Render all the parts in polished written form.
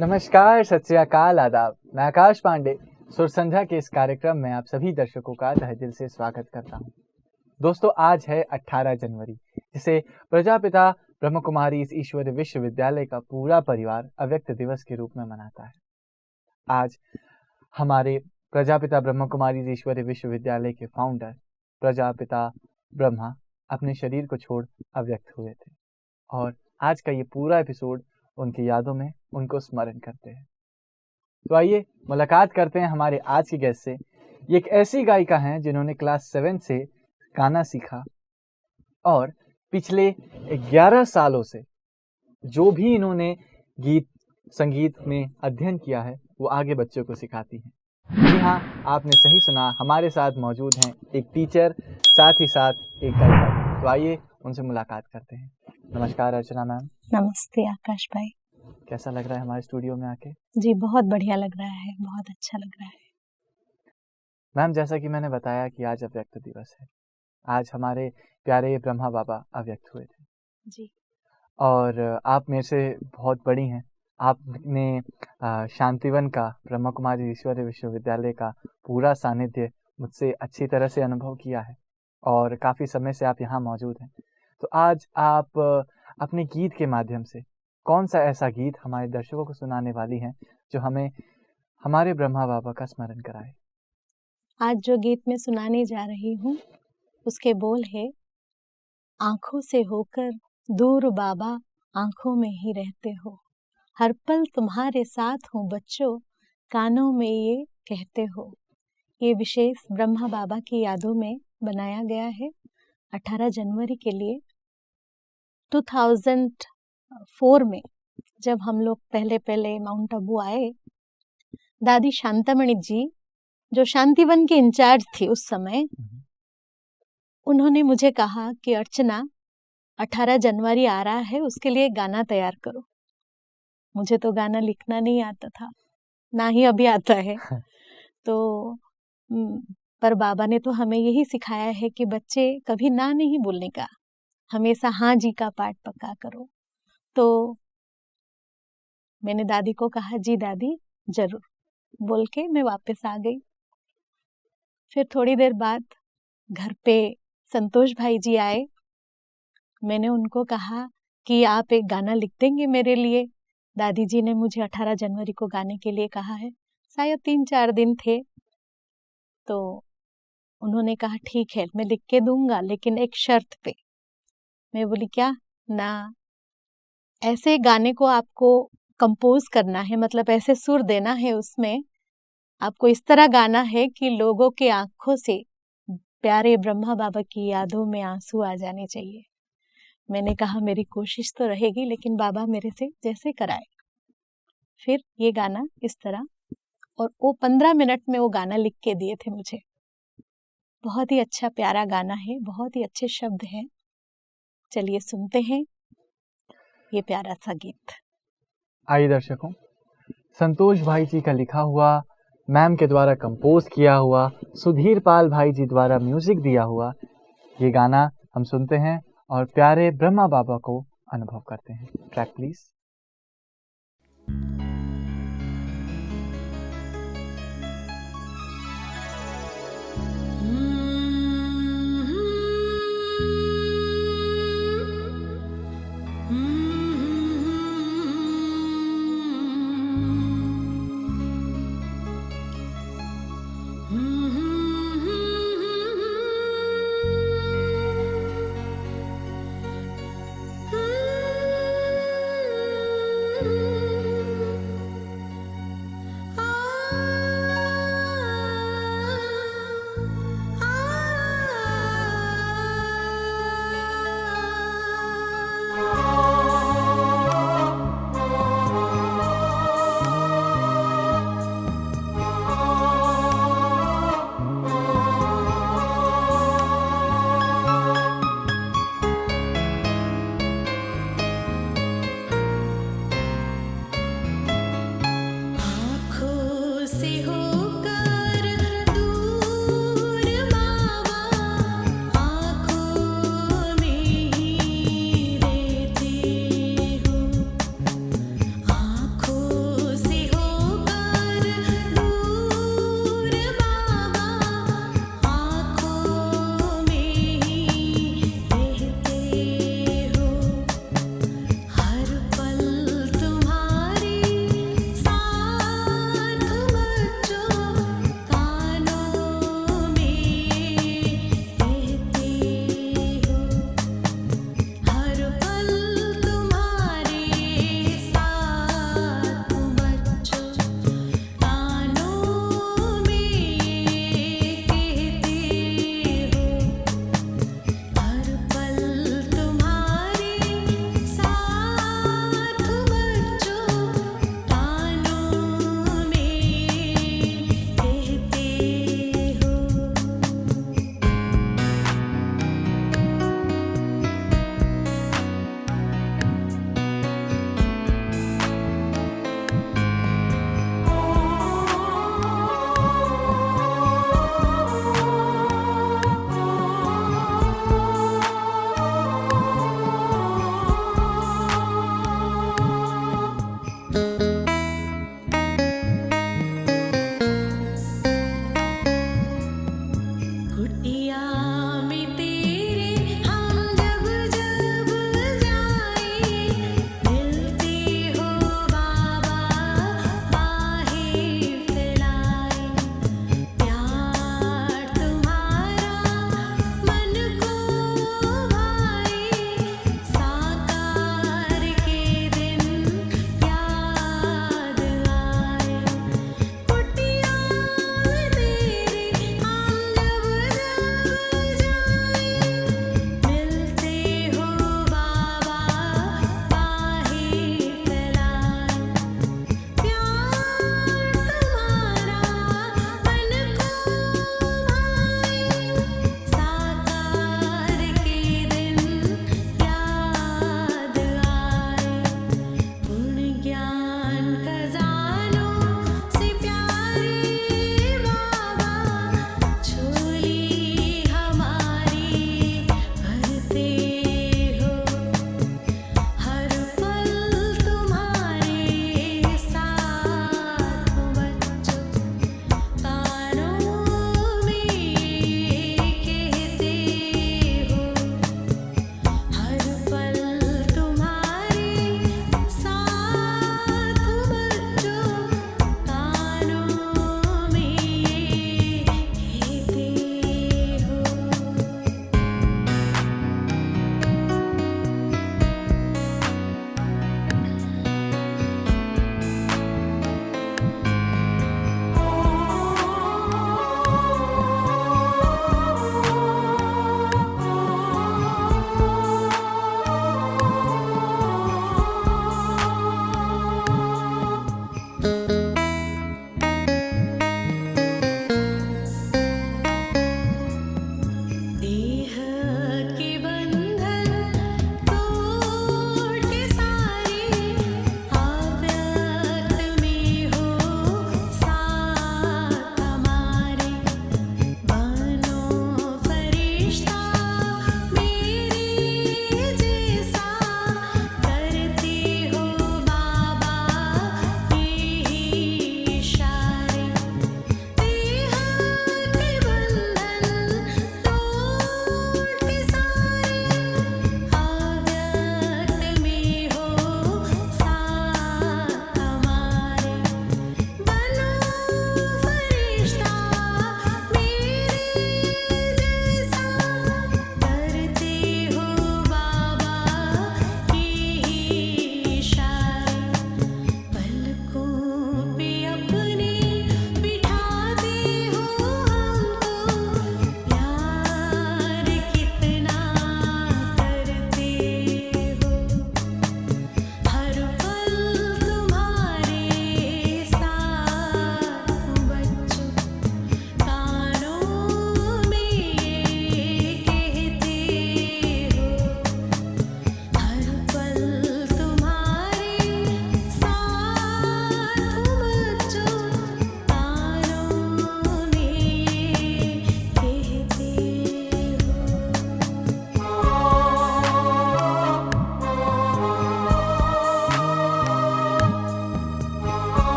नमस्कार, सत श्री अकाल, आदाब। मैं आकाश पांडे सुर संध्या के इस कार्यक्रम में आप सभी दर्शकों का तहे दिल से स्वागत करता हूं। दोस्तों, आज है 18 जनवरी, जिसे प्रजापिता ब्रह्म कुमारी ईश्वरीय विश्वविद्यालय का पूरा परिवार अव्यक्त दिवस के रूप में मनाता है। आज हमारे प्रजापिता ब्रह्म कुमारी ईश्वरीय विश्वविद्यालय के फाउंडर प्रजापिता ब्रह्मा अपने शरीर को छोड़ अव्यक्त हुए थे और आज का ये पूरा एपिसोड उनकी यादों में उनको स्मरण करते हैं। तो आइए मुलाकात करते हैं हमारे आज की गेस्ट से। ये एक ऐसी गायिका हैं जिन्होंने क्लास 7 से गाना सीखा और पिछले 11 सालों से जो भी इन्होंने गीत संगीत में अध्ययन किया है वो आगे बच्चों को सिखाती हैं। जी हाँ, आपने सही सुना, हमारे साथ मौजूद हैं एक टीचर, साथ ही साथ एक गायिका। तो आइए उनसे मुलाकात करते हैं। नमस्कार अर्चना मैम। नमस्ते आकाश भाई। कैसा लग रहा है हमारे स्टूडियो में आके? जी बहुत बढ़िया लग रहा है, बहुत अच्छा लग रहा है। मैम, जैसा कि मैंने बताया कि आज अव्यक्त दिवस है। आज हमारे प्यारे ब्रह्मा बाबा अव्यक्त हुए थे जी। और आप मेरे से बहुत बड़ी हैं। आपने शांतिवन का ब्रह्मा कुमारी ईश्वरीय विश्वविद्यालय का पूरा सानिध्य मुझसे अच्छी तरह से अनुभव किया है और काफ़ी समय से आप यहाँ मौजूद हैं। तो आज आप अपने गीत के माध्यम से कौन सा ऐसा गीत हमारे दर्शकों को सुनाने वाली हैं जो हमें हमारे ब्रह्मा बाबा का स्मरण कराए? आज जो गीत मैं सुनाने जा रही हूँ उसके बोल है, आंखों से होकर दूर बाबा आंखों में ही रहते हो, हर पल तुम्हारे साथ हूँ बच्चों, कानों में ये कहते हो। ये विशेष ब्रह्मा बाबा की यादों में बनाया गया है 18 जनवरी के लिए। 2004 में जब हम लोग पहले माउंट आबू आए, दादी शांतामणि जी जो शांतिवन के इंचार्ज थी उस समय, उन्होंने मुझे कहा कि अर्चना 18 जनवरी आ रहा है, उसके लिए गाना तैयार करो। मुझे तो गाना लिखना नहीं आता था, ना ही अभी आता है। तो पर बाबा ने तो हमें यही सिखाया है कि बच्चे कभी ना नहीं बोलने का, हमेशा हाँ जी का पाठ पक्का करो। तो मैंने दादी को कहा, जी दादी जरूर, बोल के मैं वापस आ गई। फिर थोड़ी देर बाद घर पे संतोष भाई जी आए। मैंने उनको कहा कि आप एक गाना लिख देंगे मेरे लिए। दादी जी ने मुझे 18 जनवरी को गाने के लिए कहा है, शायद 3-4 दिन थे। तो उन्होंने कहा ठीक है मैं लिख के दूंगा, लेकिन एक शर्त पे। मैं बोली क्या? ना, ऐसे गाने को आपको कंपोज करना है, मतलब ऐसे सुर देना है, उसमें आपको इस तरह गाना है कि लोगों के आंखों से प्यारे ब्रह्मा बाबा की यादों में आंसू आ जाने चाहिए। मैंने कहा मेरी कोशिश तो रहेगी, लेकिन बाबा मेरे से जैसे कराए। फिर ये गाना इस तरह, और वो 15 मिनट में वो गाना लिख के दिए थे मुझे। बहुत ही अच्छा प्यारा गाना है, बहुत ही अच्छे शब्द हैं। चलिए सुनते हैं ये प्यारा सा गीत। आइए दर्शकों, संतोष भाई जी का लिखा हुआ, मैम के द्वारा कंपोज किया हुआ, सुधीर पाल भाई जी द्वारा म्यूजिक दिया हुआ ये गाना हम सुनते हैं और प्यारे ब्रह्मा बाबा को अनुभव करते हैं। Track please.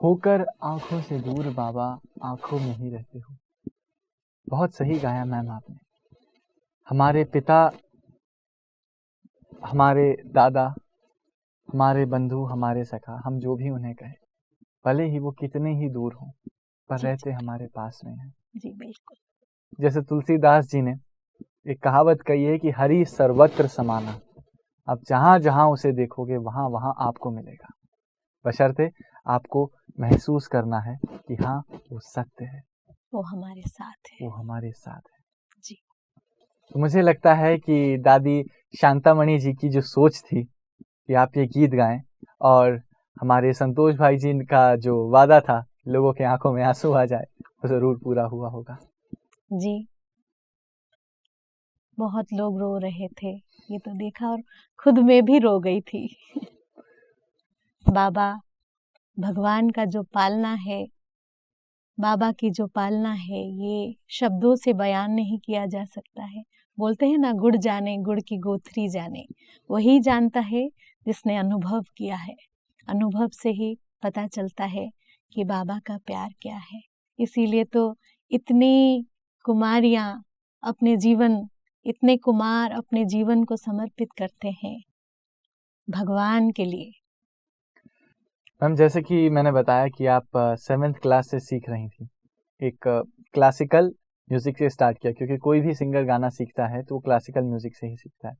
होकर आंखों से दूर बाबा आंखों में ही रहते हो। बहुत सही गाया मैम आपने। हमारे पिता, हमारे दादा, हमारे बंधु, हमारे सखा, हम जो भी उन्हें कहें, भले ही वो कितने ही दूर हों, पर जी, रहते हमारे पास में हैं। जी बिल्कुल। जैसे तुलसीदास जी ने एक कहावत कही है कि हरि सर्वत्र समाना। आप जहां जहां उसे देखोगे वहां वहां आपको मिलेगा, बशर्ते आपको महसूस करना है कि हाँ वो सत्य है, वो हमारे साथ है। वो हमारे साथ है। जी। तो मुझे लगता है कि दादी शांतामणि जी की जो सोच थी कि आप ये गीत गाएं, और हमारे संतोष भाई जी का जो वादा था लोगों के आंखों में आंसू आ जाए, वो जरूर पूरा हुआ होगा। जी, बहुत लोग रो रहे थे, ये तो देखा, और खुद में भी रो गई थी। बाबा, भगवान का जो पालना है, बाबा की जो पालना है, ये शब्दों से बयान नहीं किया जा सकता है। बोलते हैं ना, गुड़ जाने गुड़ की गोथरी जाने, वही जानता है जिसने अनुभव किया है। अनुभव से ही पता चलता है कि बाबा का प्यार क्या है। इसीलिए तो इतनी कुमारियाँ अपने जीवन, इतने कुमार अपने जीवन को समर्पित करते हैं भगवान के लिए। मैम, जैसे कि मैंने बताया कि आप 7th क्लास से सीख रही थी, एक क्लासिकल म्यूजिक से स्टार्ट किया, क्योंकि कोई भी सिंगर गाना सीखता है तो वो क्लासिकल म्यूजिक से ही सीखता है।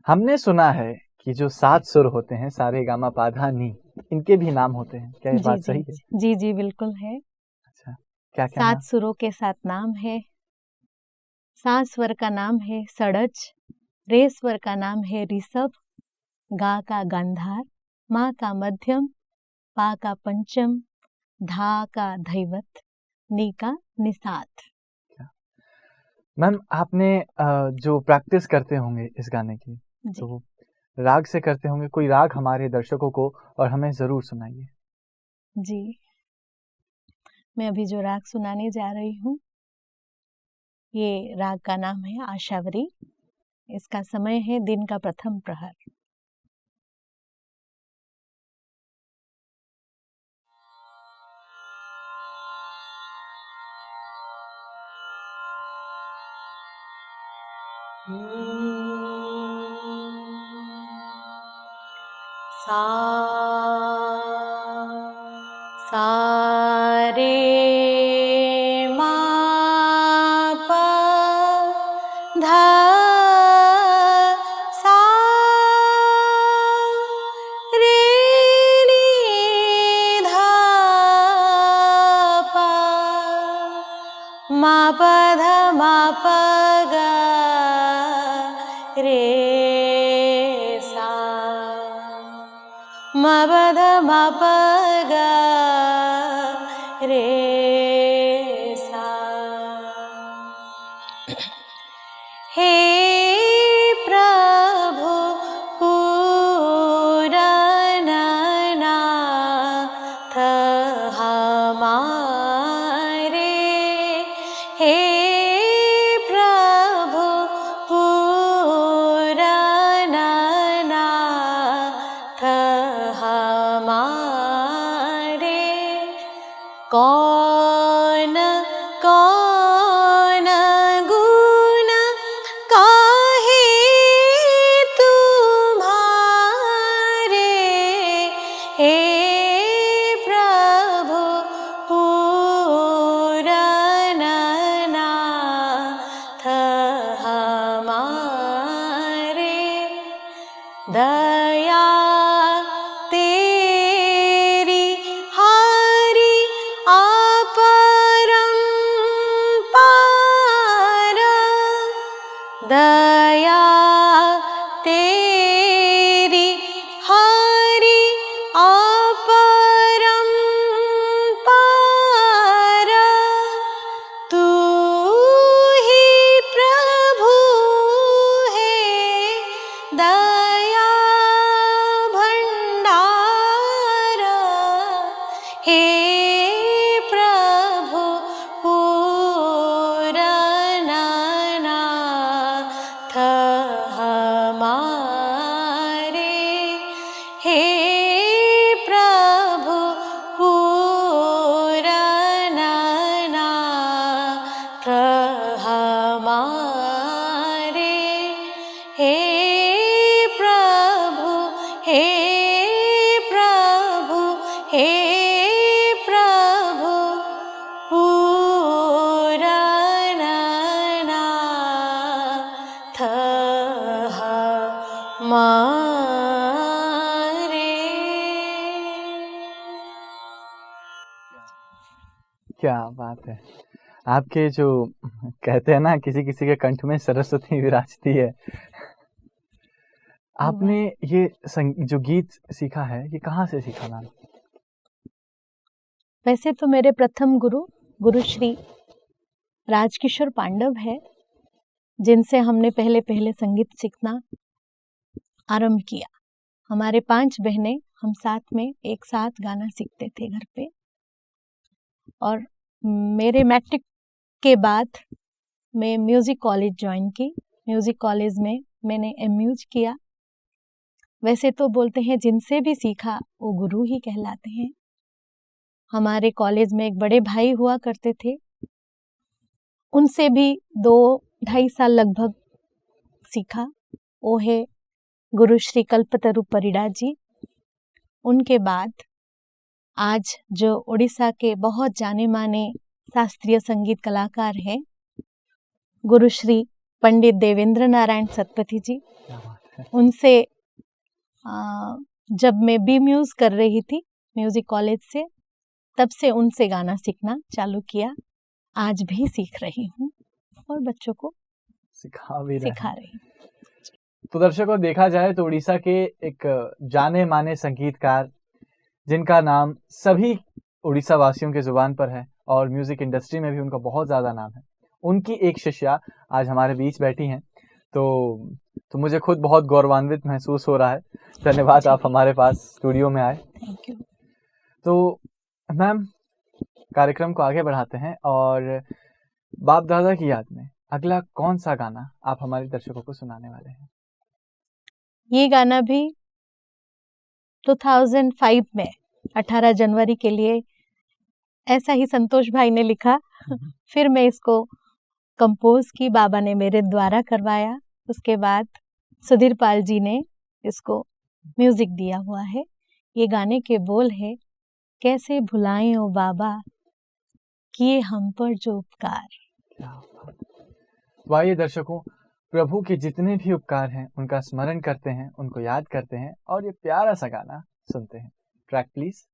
हमने सुना है कि जो 7 सुर होते हैं, सारे गामा पाधा नी, इनके भी नाम होते हैं, क्या ये जी बात जी सही है? जी जी बिल्कुल है। अच्छा, क्या क्या 7 नाम? सुरों के 7 नाम है। 7 स्वर का नाम है षडज, रे स्वर का नाम है ऋषभ, गा का गांधार, मा का मध्यम, पा का पंचम, धा का धैवत, नी का निषाद। मैम, आपने जो प्रैक्टिस करते होंगे इस गाने की, जी तो राग से करते होंगे, कोई राग हमारे दर्शकों को और हमें जरूर सुनाइए। जी, मैं अभी जो राग सुनाने जा रही हूँ, ये राग का नाम है आशावरी। इसका समय है दिन का प्रथम प्रहर। सा सा रे मा पा धा सा रे नी धा पा मा पा धा मा पा गा रे सा मा पा धा मा पा गा रे सा। हे प्रभु पूरन नाथ हमारे, हे प्रभु पूरन नाथ हमारे, कौन कौन गुण काहे तुम्हारे, हे प्रभु पूरन नाथ हमारे, दया तेरी हारी अपरंपार, दया तेरी हारी अपरंपार, क्या बात है। आपके जो कहते हैं ना, किसी किसी के कंठ में सरस्वती विराजती है। आपने ये जो गीत सीखा है, ये कहाँ से सीखा मैम? वैसे तो मेरे प्रथम गुरु श्री राजकिशोर पांडव है, जिनसे हमने पहले संगीत सीखना आरंभ किया। हमारे 5 बहनें, हम साथ में एक साथ गाना सीखते थे घर पे। और मेरे मैट्रिक के बाद मैं म्यूज़िक कॉलेज ज्वाइन की। म्यूज़िक कॉलेज में मैंने MUs किया। वैसे तो बोलते हैं जिनसे भी सीखा वो गुरु ही कहलाते हैं। हमारे कॉलेज में एक बड़े भाई हुआ करते थे, उनसे भी 2-2.5 साल लगभग सीखा। वो है गुरु श्री कल्पतरु परिड़ा जी। उनके बाद आज जो उड़ीसा के बहुत जाने माने शास्त्रीय संगीत कलाकार हैं, गुरु श्री पंडित देवेंद्र नारायण सतपथी जी। उनसे जब मैं BMUs कर रही थी म्यूजिक कॉलेज से, तब से उनसे गाना सीखना चालू किया। आज भी सीख रही हूँ और बच्चों को सिखा रही हूँ। तो दर्शकों, देखा जाए तो उड़ीसा के एक जाने माने संगीतकार, जिनका नाम सभी उड़ीसा वासियों के जुबान पर है और म्यूजिक इंडस्ट्री में भी उनका बहुत ज़्यादा नाम है, उनकी एक शिष्या आज हमारे बीच बैठी हैं। तो मुझे खुद बहुत गौरवान्वित महसूस हो रहा है। धन्यवाद, आप हमारे पास स्टूडियो में आए। Thank you. तो मैम, कार्यक्रम को आगे बढ़ाते हैं और बाप दादा की याद में अगला कौन सा गाना आप हमारे दर्शकों को सुनाने वाले हैं? ये गाना भी 2005 में 18 जनवरी के लिए ऐसा ही संतोष भाई ने लिखा। फिर मैं इसको कंपोज की, बाबा ने मेरे द्वारा करवाया। उसके बाद सुधीर पाल जी ने इसको म्यूजिक दिया हुआ है। ये गाने के बोल है, कैसे भुलाएं ओ बाबा किए हम पर जो उपकार। तो आइए दर्शकों, प्रभु के जितने भी उपकार हैं उनका स्मरण करते हैं, उनको याद करते हैं और ये प्यारा सा गाना सुनते हैं। Track please.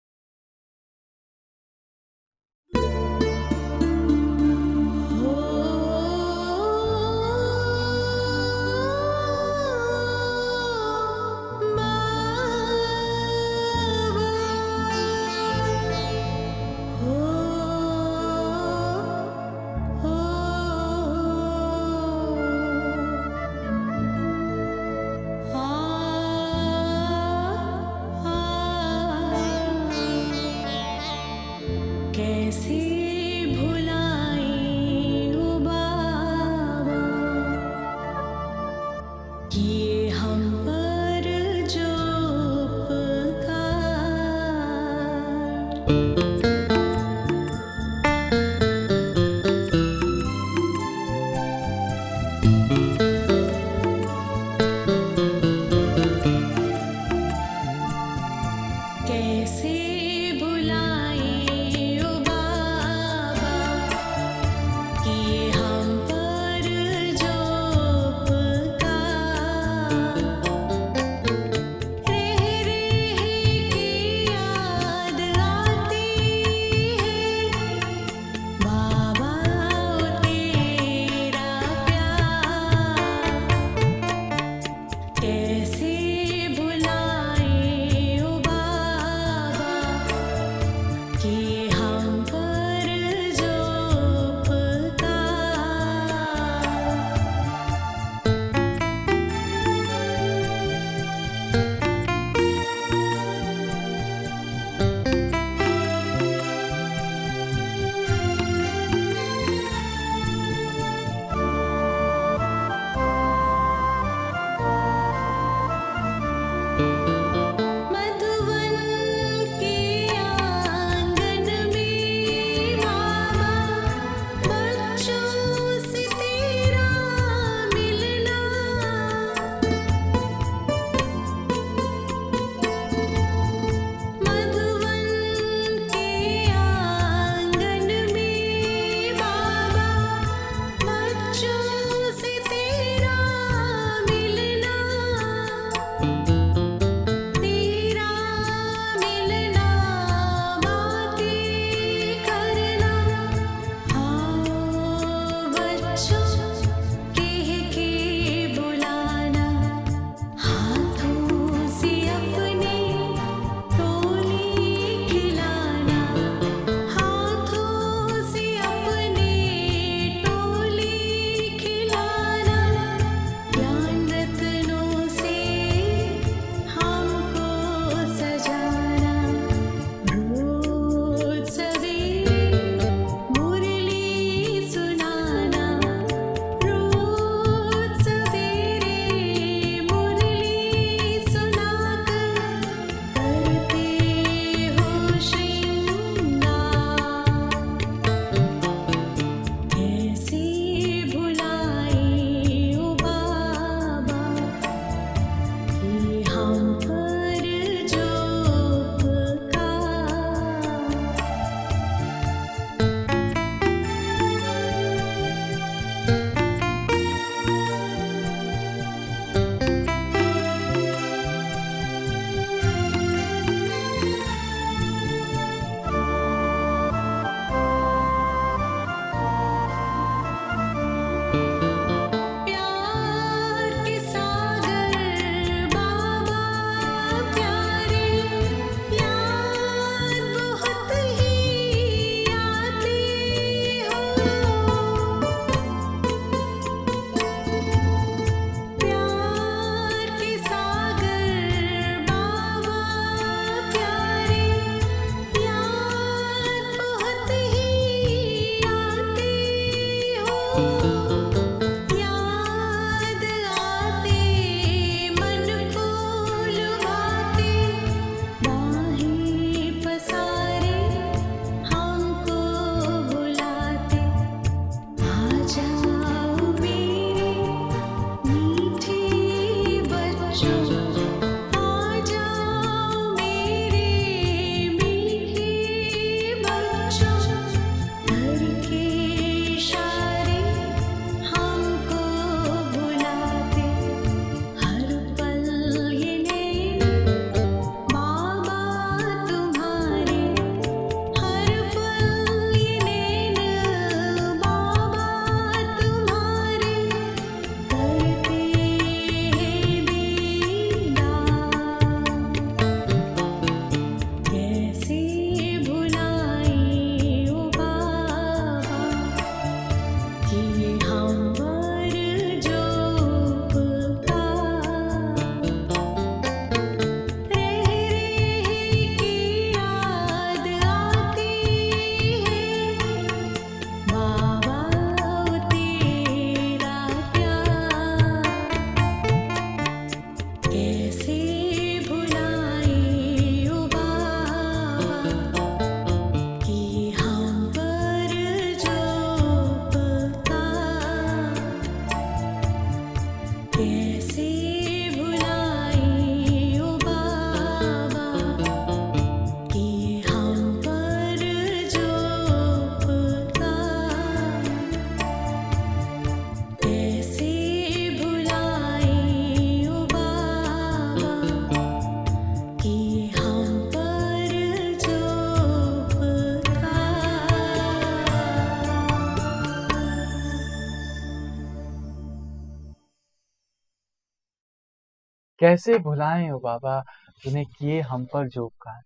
कैसे भुलाएं ओ बाबा तूने किए हम पर जो उपकार।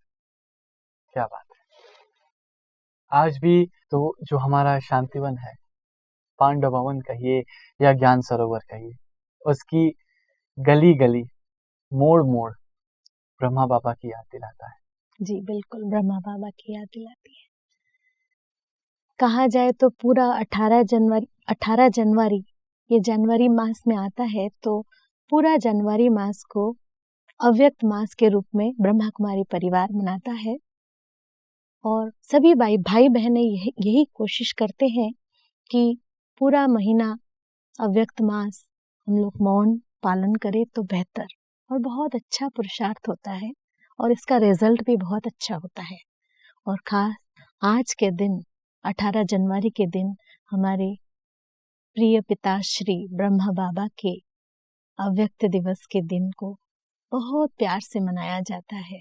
क्या बात है। आज भी तो जो हमारा शांतिवन है, पांडव भवन कहिए या ज्ञान सरोवर कहिए, उसकी गली गली, मोड़ मोड़ ब्रह्मा बाबा की याद दिलाता है। जी बिल्कुल, ब्रह्मा बाबा की याद दिलाती है। कहा जाए तो पूरा 18 जनवरी ये जनवरी मास में आता है, तो पूरा जनवरी मास को अव्यक्त मास के रूप में ब्रह्मा कुमारी परिवार मनाता है। और सभी भाई बहनें यही कोशिश करते हैं कि पूरा महीना अव्यक्त मास हम लोग मौन पालन करें तो बेहतर और बहुत अच्छा पुरुषार्थ होता है, और इसका रिजल्ट भी बहुत अच्छा होता है। और खास आज के दिन 18 जनवरी के दिन हमारे प्रिय पिता श्री ब्रह्मा बाबा के अव्यक्त दिवस के दिन को बहुत प्यार से मनाया जाता है।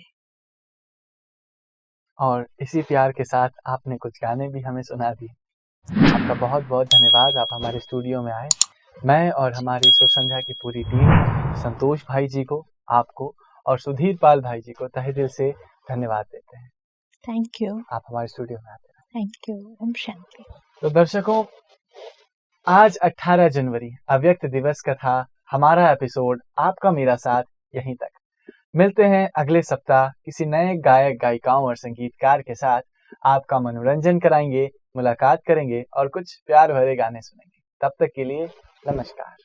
और इसी प्यार के साथ आपने कुछ गाने भी हमें सुना दिए। आपका बहुत बहुत धन्यवाद, आप हमारे स्टूडियो में आए। मैं और हमारी सुर संध्या की पूरी टीम संतोष भाई जी को, आपको और सुधीर पाल भाई जी को तहे दिल से धन्यवाद देते हैं। Thank you. आप हमारे स्टूडियो में आते हैं। Thank you. ओम शांति। तो दर्शकों, आज 18 जनवरी अव्यक्त दिवस का था हमारा एपिसोड आपका मेरा साथ यहीं तक। मिलते हैं अगले सप्ताह किसी नए गायक गायिकाओं और संगीतकार के साथ। आपका मनोरंजन कराएंगे, मुलाकात करेंगे और कुछ प्यार भरे गाने सुनेंगे। तब तक के लिए नमस्कार।